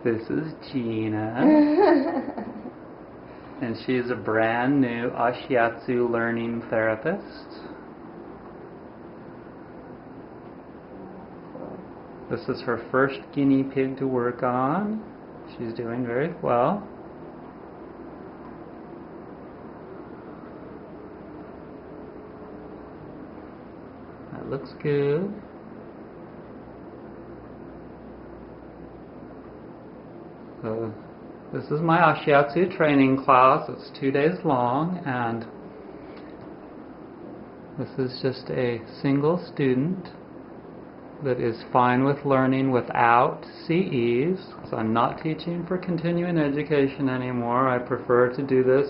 This is Gina. And she's a brand new Ashiatsu learning therapist. This is her first guinea pig to work on. She's doing very well. That looks good. This is my Ashiatsu training class. It's 2 days long, and this is just a single student that is fine with learning without CEs. So I'm not teaching for continuing education anymore. I prefer to do this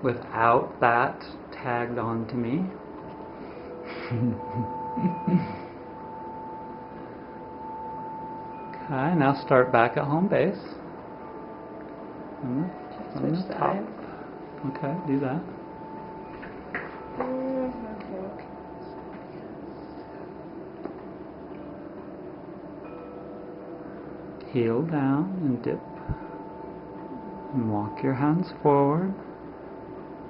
without that tagged on to me. Okay, now start back at home base. On the top. Okay, do that. Heel down and dip. And walk your hands forward.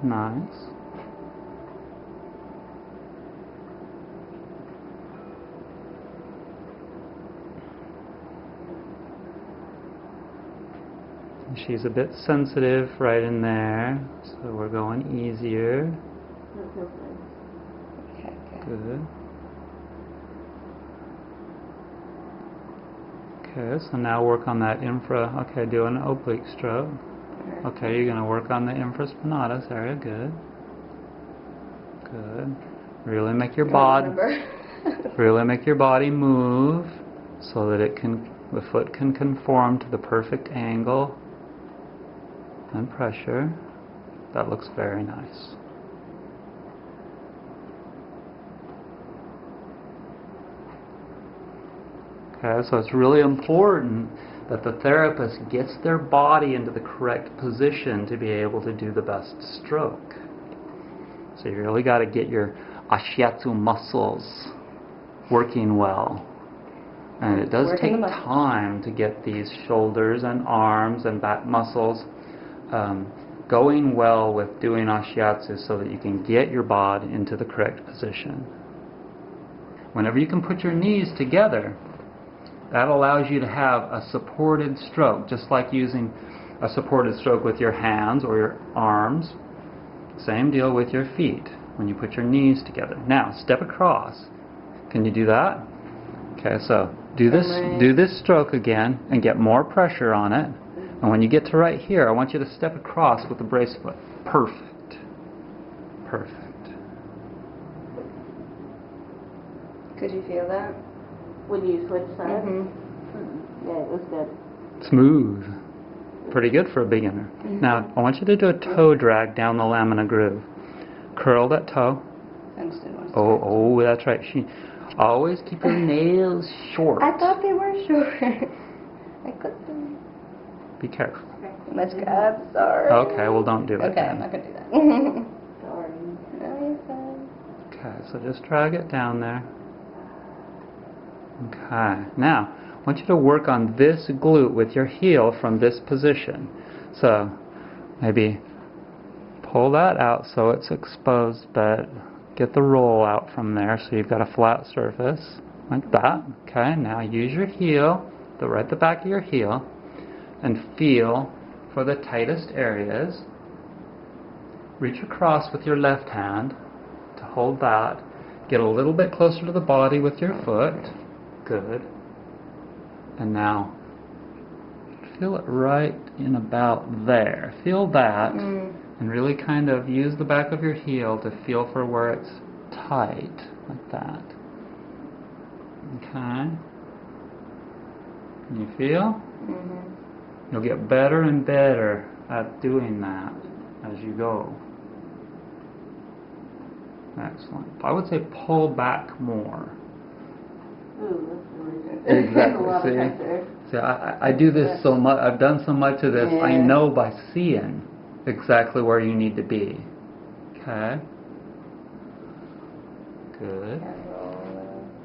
Nice. She's a bit sensitive right in there, so we're going easier. Okay, good. Okay, so now work on that infra. Okay, do an oblique stroke. Okay, you're going to work on the infraspinatus area. Good. Good. Really make your body. Really make your body move so that the foot can conform to the perfect angle and pressure. That looks very nice. Okay, so it's really important that the therapist gets their body into the correct position to be able to do the best stroke. So you really got to get your Ashiatsu muscles working well. And it does take time to get these shoulders and arms and back muscles going well with doing Ashiatsu so that you can get your body into the correct position. Whenever you can put your knees together, that allows you to have a supported stroke, just like using a supported stroke with your hands or your arms. Same deal with your feet when you put your knees together. Now, step across. Can you do that? Okay, so do this stroke again and get more pressure on it. And when you get to right here, I want you to step across with the brace foot. Perfect. Perfect. Could you feel that? When you switch sides? Yeah, it was good. Smooth. Pretty good for a beginner. Now, I want you to do a toe drag down the lamina groove. Curl that toe. Oh, that's right. Always keep your nails short. I thought they were short. I clipped them. Be careful. Let's grab. Sorry. Okay, well don't do it. Okay, then. I'm not going to do that. Sorry. No, you're fine. Okay, so just drag it down there. Okay, now I want you to work on this glute with your heel from this position. So maybe pull that out so it's exposed, but get the roll out from there so you've got a flat surface like that. Okay, now use your heel, right at the back of your heel, and feel for the tightest areas. Reach across with your left hand to hold that. Get a little bit closer to the body with your foot. Good. And now feel it right in about there. Feel that and really kind of use the back of your heel to feel for where it's tight, like that. Okay. Can you feel? You'll get better and better at doing that as you go. Excellent. I would say pull back more. Ooh, that's really good. Exactly. See, I do this so much. I've done so much of this. Yeah. I know by seeing exactly where you need to be. Okay. Good.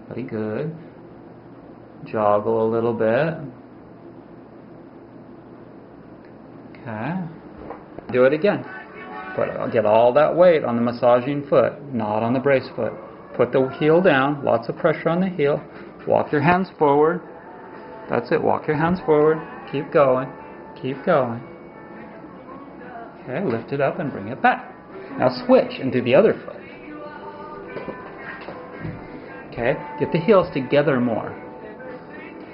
Very good. Joggle a little bit. Okay. Do it again. Get all that weight on the massaging foot, not on the brace foot. Put the heel down, lots of pressure on the heel. Walk your hands forward. That's it, walk your hands forward. Keep going, keep going. Okay, lift it up and bring it back. Now switch and do the other foot. Okay, get the heels together more.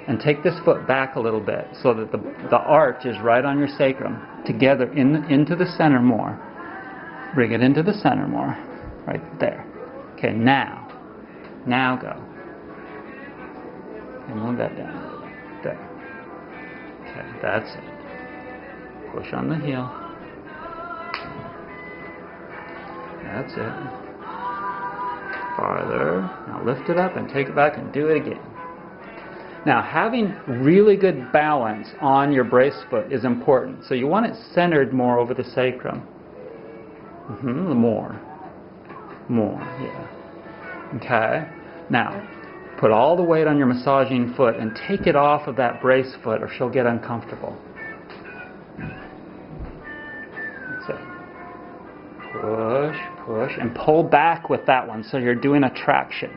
And take this foot back a little bit so that the arch is right on your sacrum. Together, into the center more. Bring it into the center more. Right there. Okay, now go. And move that down a little bit. There. Okay, that's it. Push on the heel. That's it. Farther. Now lift it up and take it back and do it again. Now, having really good balance on your brace foot is important. So you want it centered more over the sacrum. More, yeah. Okay. Now, put all the weight on your massaging foot and take it off of that brace foot or she'll get uncomfortable. That's it. Push, push, and pull back with that one so you're doing a traction.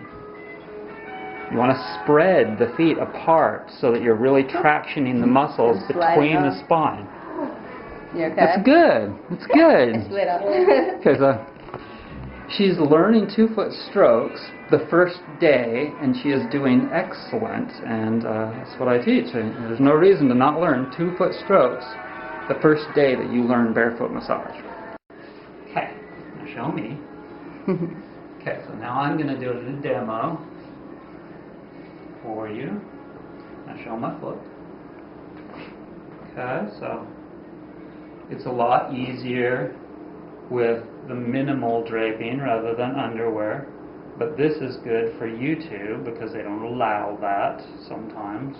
You want to spread the feet apart so that you're really tractioning the muscles between the spine. You okay? That's good. That's good. I slid up. Okay, so she's learning 2-foot strokes the first day, and she is doing excellent. And that's what I teach. There's no reason to not learn 2-foot strokes the first day that you learn barefoot massage. Okay, now show me. Okay, so now I'm going to do a demo for you. Now show my foot. Okay, so it's a lot easier with the minimal draping rather than underwear, but this is good for you too because they don't allow that sometimes.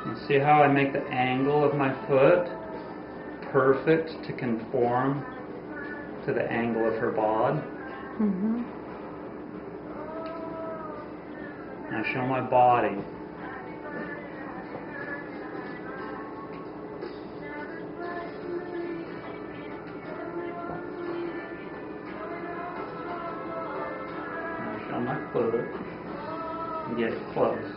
You see how I make the angle of my foot perfect to conform to the angle of her bod? Now show my body. Now show my foot. And get it close.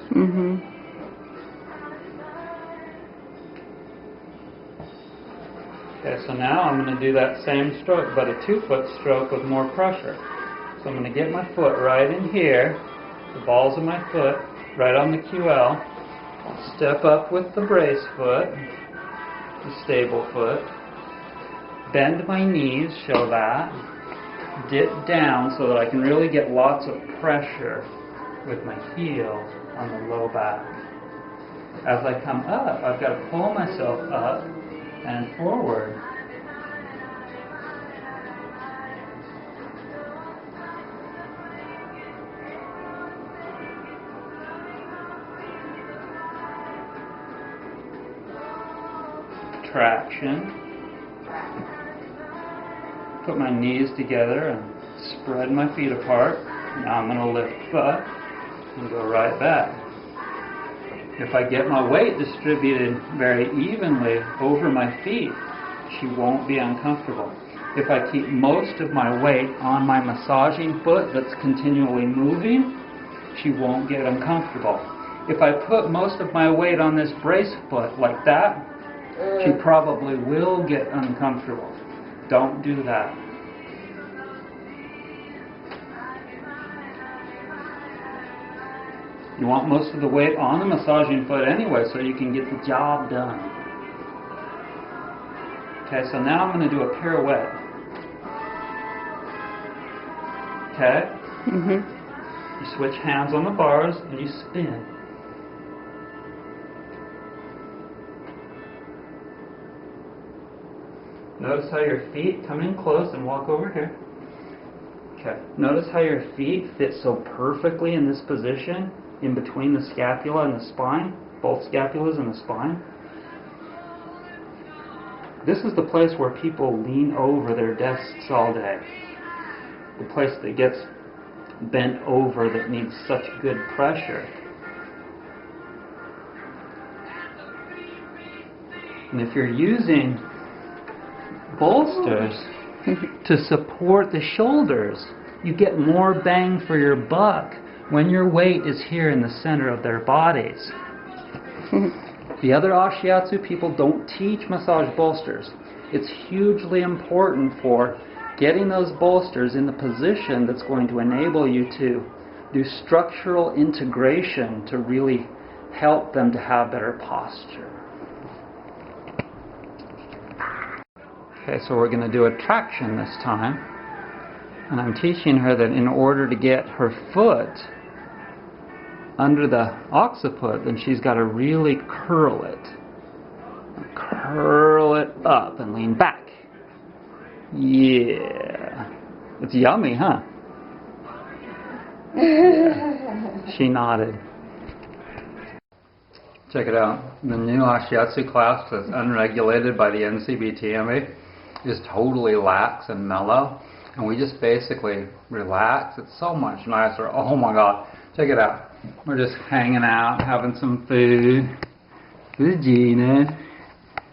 Okay, so now I'm going to do that same stroke, but a 2-foot stroke with more pressure. So I'm going to get my foot right in here, the balls of my foot, right on the QL. Step up with the brace foot, the stable foot. Bend my knees, show that. Dip down so that I can really get lots of pressure with my heel on the low back. As I come up, I've got to pull myself up and forward. Traction. Put my knees together and spread my feet apart. Now I'm going to lift up and go right back. If I get my weight distributed very evenly over my feet, she won't be uncomfortable. If I keep most of my weight on my massaging foot that's continually moving, she won't get uncomfortable. If I put most of my weight on this brace foot like that, she probably will get uncomfortable. Don't do that. You want most of the weight on the massaging foot anyway so you can get the job done. Okay, so now I'm going to do a pirouette. Okay? You switch hands on the bars and you spin. Notice how your feet come in close and walk over here. Okay. Notice how your feet fit so perfectly in this position, in between the scapula and the spine, both scapulas and the spine. This is the place where people lean over their desks all day. The place that gets bent over that needs such good pressure. And if you're using bolsters to support the shoulders, you get more bang for your buck when your weight is here in the center of their bodies. The other Ashiatsu people don't teach massage bolsters. It's hugely important for getting those bolsters in the position that's going to enable you to do structural integration to really help them to have better posture. Okay, so we're going to do a traction this time. And I'm teaching her that in order to get her foot under the occiput, then she's got to really curl it. Curl it up and lean back. Yeah. It's yummy, huh? Yeah. She nodded. Check it out. The new Ashiatsu class that's unregulated by the NCBTMA is totally lax and mellow. And we just basically relax. It's so much nicer. Oh my God. Check it out. We're just hanging out, having some food. Good, Gina.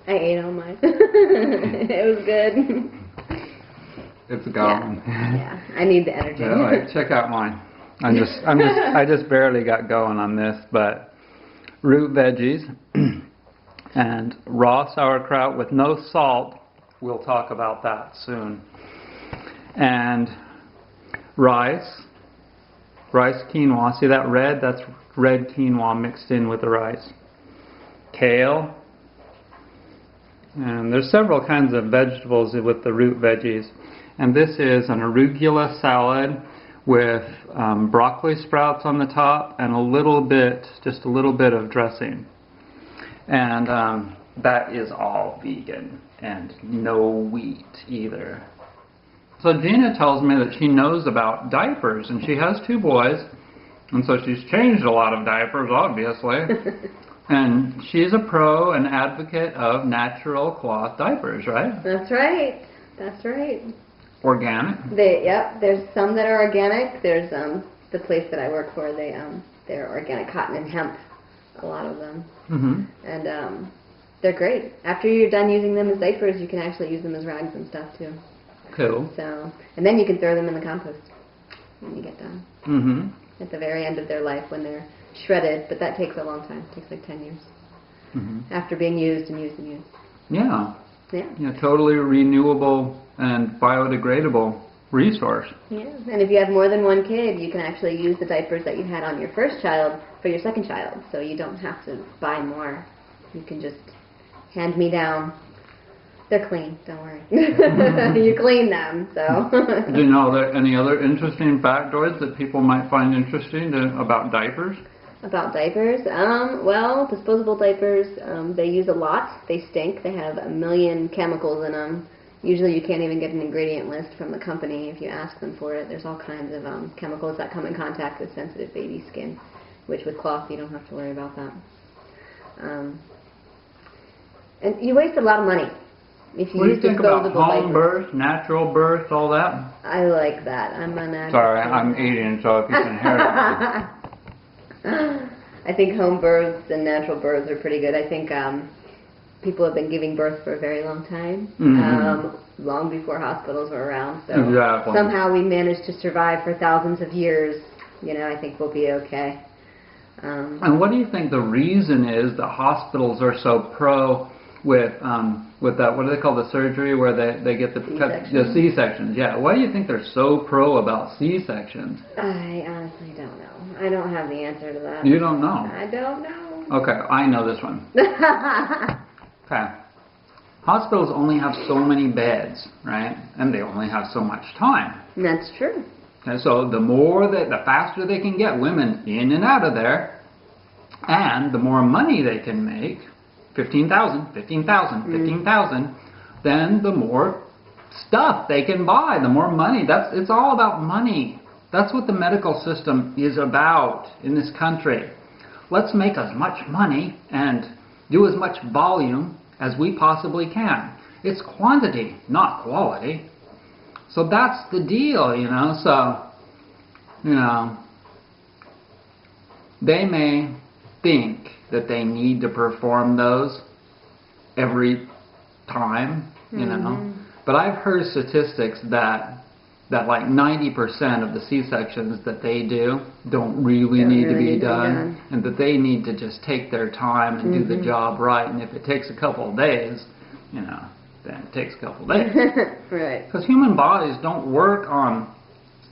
I ate all mine. It was good. It's gone. Yeah, I need the energy. Yeah, like, check out mine. I just barely got going on this, but root veggies and raw sauerkraut with no salt. We'll talk about that soon. And rice quinoa. See that red? That's red quinoa mixed in with the rice. Kale. And there's several kinds of vegetables with the root veggies. And this is an arugula salad with broccoli sprouts on the top and just a little bit of dressing. And that is all vegan and no wheat either. So Gina tells me that she knows about diapers, and she has 2 boys, and so she's changed a lot of diapers, obviously. And she's a pro and advocate of natural cloth diapers, right? That's right. That's right. Organic? Yep. There's some that are organic. There's the place that I work for. They're organic cotton and hemp. A lot of them. Mm-hmm. And they're great. After you're done using them as diapers, you can actually use them as rags and stuff too. Cool. So, and then you can throw them in the compost when you get done. Mm-hmm. At the very end of their life when they're shredded, but that takes a long time. It takes like 10 years. Mm-hmm. After being used and used and used. Yeah. Yeah. Yeah, totally renewable and biodegradable resource. Yeah. And if you have more than one kid, you can actually use the diapers that you had on your first child for your second child. So you don't have to buy more. You can just hand me down. They're clean, don't worry. You clean them, so. Do you know there any other interesting factoids that people might find interesting about diapers? About diapers? Well, disposable diapers, they use a lot. They stink. They have 1 million chemicals in them. Usually you can't even get an ingredient list from the company if you ask them for it. There's all kinds of chemicals that come in contact with sensitive baby skin, which with cloth you don't have to worry about that. And you waste a lot of money. If you what do you think about home diapers. birth, natural birth, all that? I like that. I'm a natural. Sorry, I'm eating, so if you can hear it. I think home births and natural births are pretty good. I think people have been giving birth for a very long time, long before hospitals were around. So exactly. Somehow we managed to survive for thousands of years. You know, I think we'll be okay. And what do you think the reason is that hospitals are so pro with that, what do they call the surgery where they get the C-sections? Yeah. Why do you think they're so pro about C-sections? I honestly don't know. I don't have the answer to that. You don't know? I don't know. Okay, I know this one. Okay. Hospitals only have so many beds, right? And they only have so much time. That's true. Okay, so the faster they can get women in and out of there, and the more money they can make, 15,000, then the more stuff they can buy, the more money. It's all about money. That's what the medical system is about in this country. Let's make as much money and do as much volume as we possibly can. It's quantity, not quality. So that's the deal, you know. So you know, they may think that they need to perform those every time, you know, but I've heard statistics that like 90% of the C-sections that they do don't really need to be done, and that they need to just take their time and do the job right, and if it takes a couple of days, you know, then it takes a couple of days. Right. Because human bodies don't work on,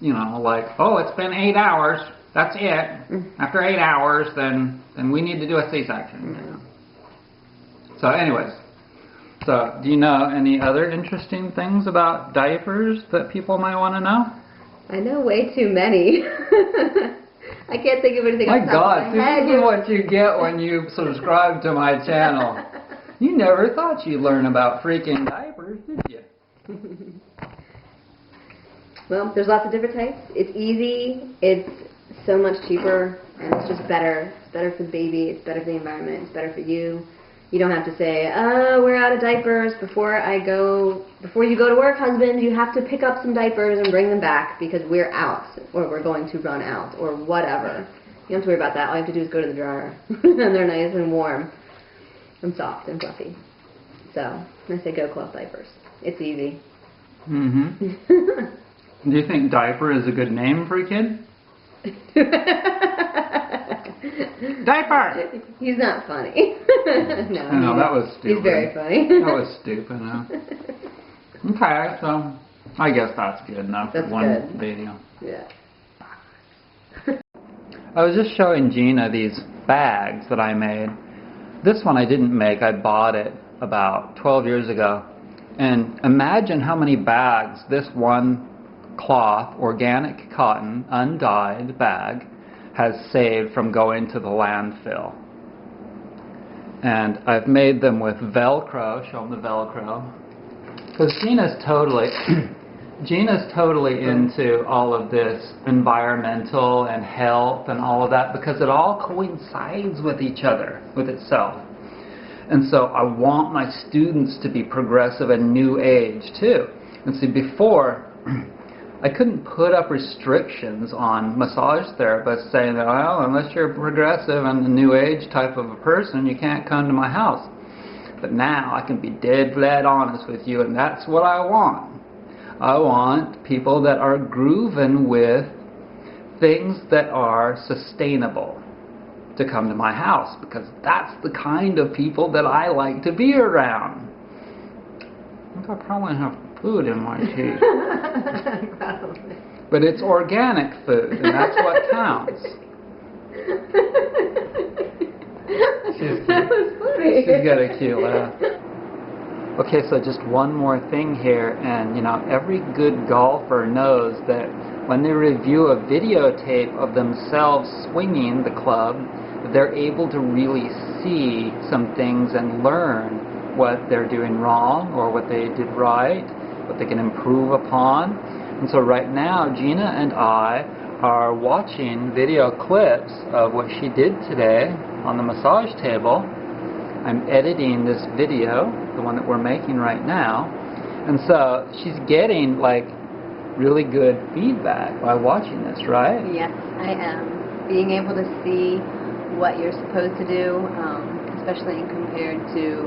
you know, like, oh, it's been 8 hours, that's it. After 8 hours, then we need to do a C-section. You know? So anyways, so do you know any other interesting things about diapers that people might want to know? I know way too many. I can't think of anything My off the top of my head. this is what you get when you subscribe to my channel. You never thought you'd learn about freaking diapers, did you? Well, there's lots of different types. It's easy. It's so much cheaper, and it's just better. It's better for the baby. It's better for the environment. It's better for you. You don't have to say, oh, we're out of diapers before you go to work, husband, you have to pick up some diapers and bring them back because we're out, or we're going to run out, or whatever. You don't have to worry about that. All you have to do is go to the dryer, and they're nice and warm and soft and fluffy. So, I say go cloth diapers. It's easy. Do you think diaper is a good name for a kid? Diaper! He's not funny. No, I know, that was stupid. He's very funny. That was stupid, huh? Okay, so I guess that's good enough for one video. Yeah. I was just showing Gina these bags that I made. This one I didn't make, I bought it about 12 years ago. And imagine how many bags this one cloth, organic cotton, undyed bag has saved from going to the landfill. And I've made them with Velcro. Show them the Velcro. Because Gina's totally into all of this environmental and health and all of that, because it all coincides with each other, with itself. And so I want my students to be progressive and new age too. And see, before, I couldn't put up restrictions on massage therapists saying that, well, unless you're progressive and a new age type of a person, you can't come to my house. But now I can be dead flat honest with you, and that's what I want. I want people that are grooving with things that are sustainable to come to my house, because that's the kind of people that I like to be around. I think I probably have food in my teeth. But it's organic food, and that's what counts. She's got a cute laugh. Okay, so just one more thing here, and you know, every good golfer knows that when they review a videotape of themselves swinging the club, they're able to really see some things and learn what they're doing wrong or what they did right, what they can improve upon. And so right now, Gina and I are watching video clips of what she did today on the massage table. I'm editing this video, the one that we're making right now, and so she's getting like really good feedback by watching this, right? Yes, I am. Being able to see what you're supposed to do, especially compared to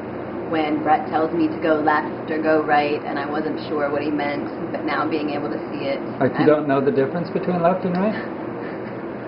when Brett tells me to go left or go right, and I wasn't sure what he meant, but now being able to see it. Like you don't know the difference between left and right?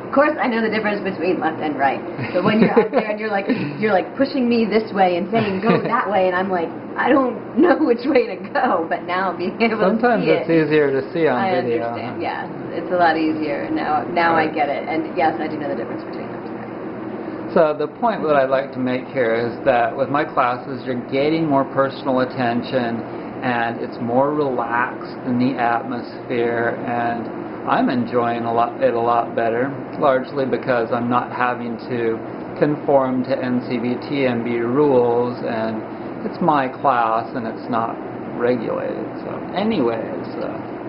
Of course I know the difference between left and right, but when you're out there and you're like pushing me this way and saying go that way, and I'm like, I don't know which way to go, but now being able Sometimes to see it's easier to see on video. I understand, yeah, it's a lot easier now I get it, and yes, I do know the difference between left and right. So the point that I'd like to make here is that with my classes, you're getting more personal attention, and it's more relaxed in the atmosphere, and I'm enjoying it a lot better, largely because I'm not having to conform to NCBTMB rules, and it's my class and it's not regulated. So anyways,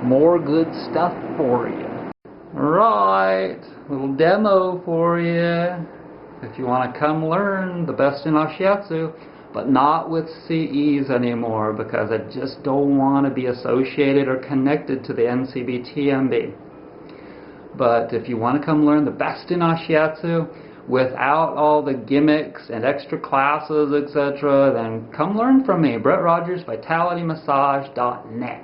more good stuff for you. Right, little demo for you. If you want to come learn the best in Ashiatsu, but not with CEs anymore, because I just don't want to be associated or connected to the NCBTMB. But if you want to come learn the best in Ashiatsu without all the gimmicks and extra classes, etc., then come learn from me. Rodgers, VitalityMassage.net.